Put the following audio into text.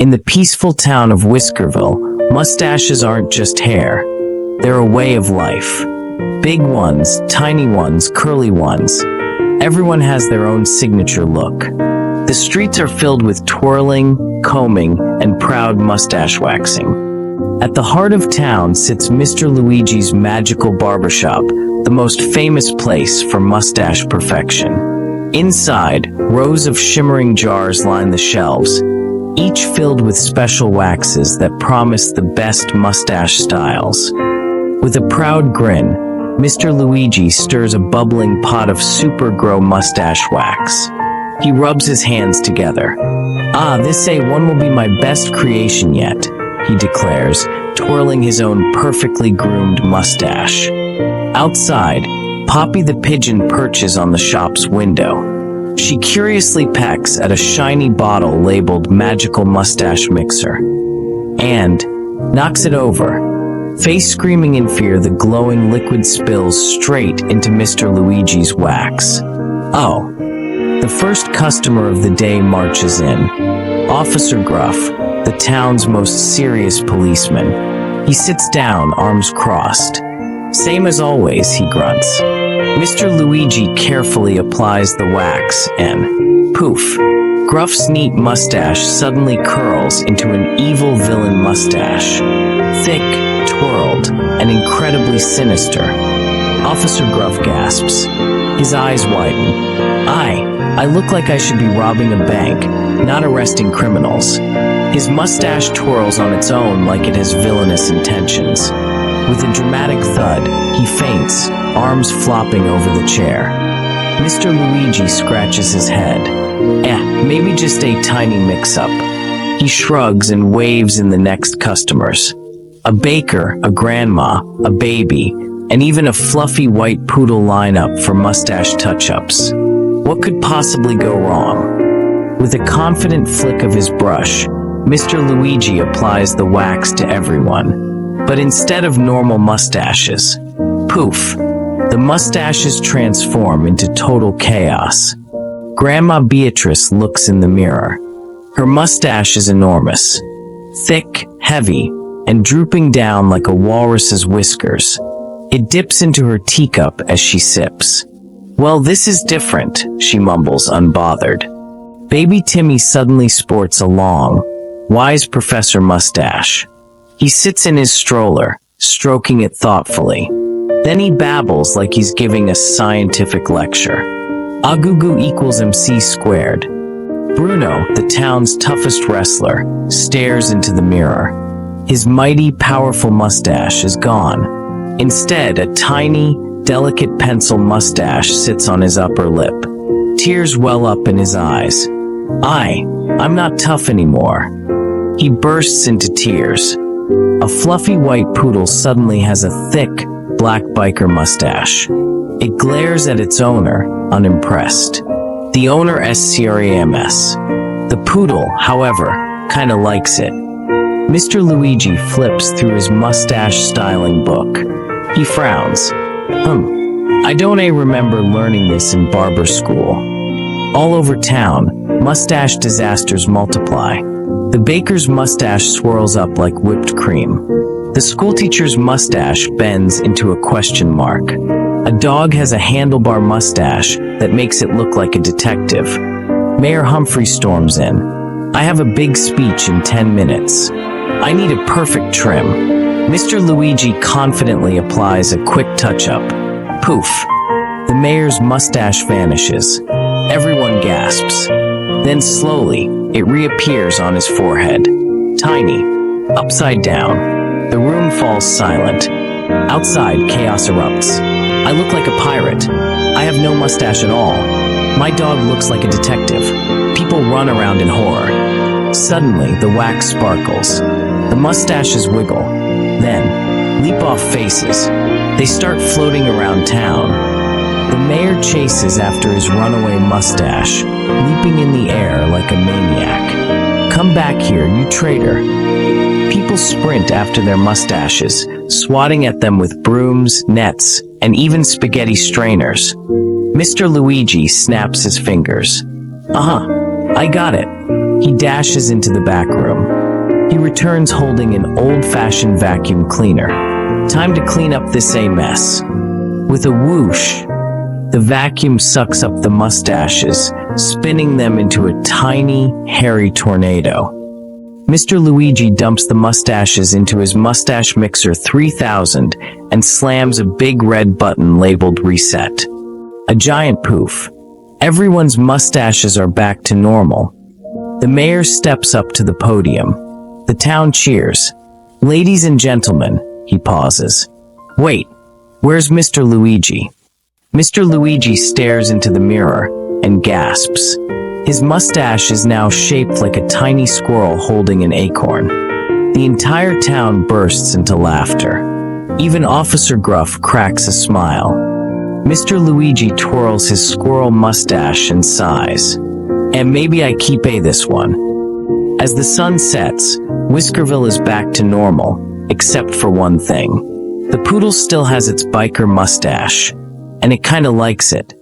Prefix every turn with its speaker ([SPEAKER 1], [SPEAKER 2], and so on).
[SPEAKER 1] In the peaceful town of Whiskerville, mustaches aren't just hair. They're a way of life. Big ones, tiny ones, curly ones. Everyone has their own signature look. The streets are filled with twirling, combing, and proud mustache waxing. At the heart of town sits Mr. Luigi's magical barbershop, the most famous place for mustache perfection. Inside, rows of shimmering jars line the shelves, each filled with special waxes that promise the best mustache styles. With a proud grin, Mr. Luigi stirs a bubbling pot of super grow mustache wax. He rubs his hands together. This one will be my best creation yet, he declares, twirling his own perfectly groomed mustache. Outside, Poppy the pigeon perches on the shop's window. She curiously pecks at a shiny bottle labeled Magical Mustache Mixer and knocks it over. Face screaming in fear, the glowing liquid spills straight into Mr. Luigi's wax. The first customer of the day marches in. Officer Gruff, the town's most serious policeman. He sits down, arms crossed. Same as always, he grunts. Mr. Luigi carefully applies the wax and, poof, Gruff's neat mustache suddenly curls into an evil villain mustache. Thick, twirled, and incredibly sinister. Officer Gruff gasps. His eyes widen. I look like I should be robbing a bank, not arresting criminals. His mustache twirls on its own like it has villainous intentions. With a dramatic thud, he faints, arms flopping over the chair. Mr. Luigi scratches his head. Maybe just a tiny mix-up. He shrugs and waves in the next customers. A baker, a grandma, a baby, and even a fluffy white poodle line up for mustache touch-ups. What could possibly go wrong? With a confident flick of his brush, Mr. Luigi applies the wax to everyone. But instead of normal mustaches, poof, the mustaches transform into total chaos. Grandma Beatrice looks in the mirror. Her mustache is enormous, thick, heavy, and drooping down like a walrus's whiskers. It dips into her teacup as she sips. Well, this is different, she mumbles, unbothered. Baby Timmy suddenly sports a long, wise professor mustache. He sits in his stroller, stroking it thoughtfully. Then he babbles like he's giving a scientific lecture. Agugu equals MC squared. Bruno, the town's toughest wrestler, stares into the mirror. His mighty, powerful mustache is gone. Instead, a tiny, delicate pencil mustache sits on his upper lip. Tears well up in his eyes. I'm not tough anymore. He bursts into tears. A fluffy white poodle suddenly has a thick, black biker mustache. It glares at its owner, unimpressed. The owner SCRAMS. The poodle, however, kinda likes it. Mr. Luigi flips through his mustache styling book. He frowns. I don't remember learning this in barber school. All over town, mustache disasters multiply. The baker's mustache swirls up like whipped cream. The schoolteacher's mustache bends into a question mark. A dog has a handlebar mustache that makes it look like a detective. Mayor Humphrey storms in. I have a big speech in 10 minutes. I need a perfect trim. Mr. Luigi confidently applies a quick touch-up. Poof! The mayor's mustache vanishes. Everyone gasps. Then slowly, it reappears on his forehead. Tiny. Upside down. The room falls silent. Outside, chaos erupts. I look like a pirate. I have no mustache at all. My dog looks like a detective. People run around in horror. Suddenly, the wax sparkles. The mustaches wiggle. Then, leap off faces. They start floating around town. The mayor chases after his runaway mustache, leaping in the air like a maniac. Come back here, you traitor. People sprint after their mustaches, swatting at them with brooms, nets, and even spaghetti strainers. Mr. Luigi snaps his fingers. I got it. He dashes into the back room. He returns holding an old-fashioned vacuum cleaner. Time to clean up this mess. With a whoosh, the vacuum sucks up the mustaches, spinning them into a tiny, hairy tornado. Mr. Luigi dumps the mustaches into his Mustache Mixer 3000 and slams a big red button labeled Reset. A giant poof. Everyone's mustaches are back to normal. The mayor steps up to the podium. The town cheers. Ladies and gentlemen, he pauses. Wait, where's Mr. Luigi? Mr. Luigi stares into the mirror and gasps. His mustache is now shaped like a tiny squirrel holding an acorn. The entire town bursts into laughter. Even Officer Gruff cracks a smile. Mr. Luigi twirls his squirrel mustache and sighs. And maybe I keep this one. As the sun sets, Whiskerville is back to normal, except for one thing. The poodle still has its biker mustache, and it kinda likes it.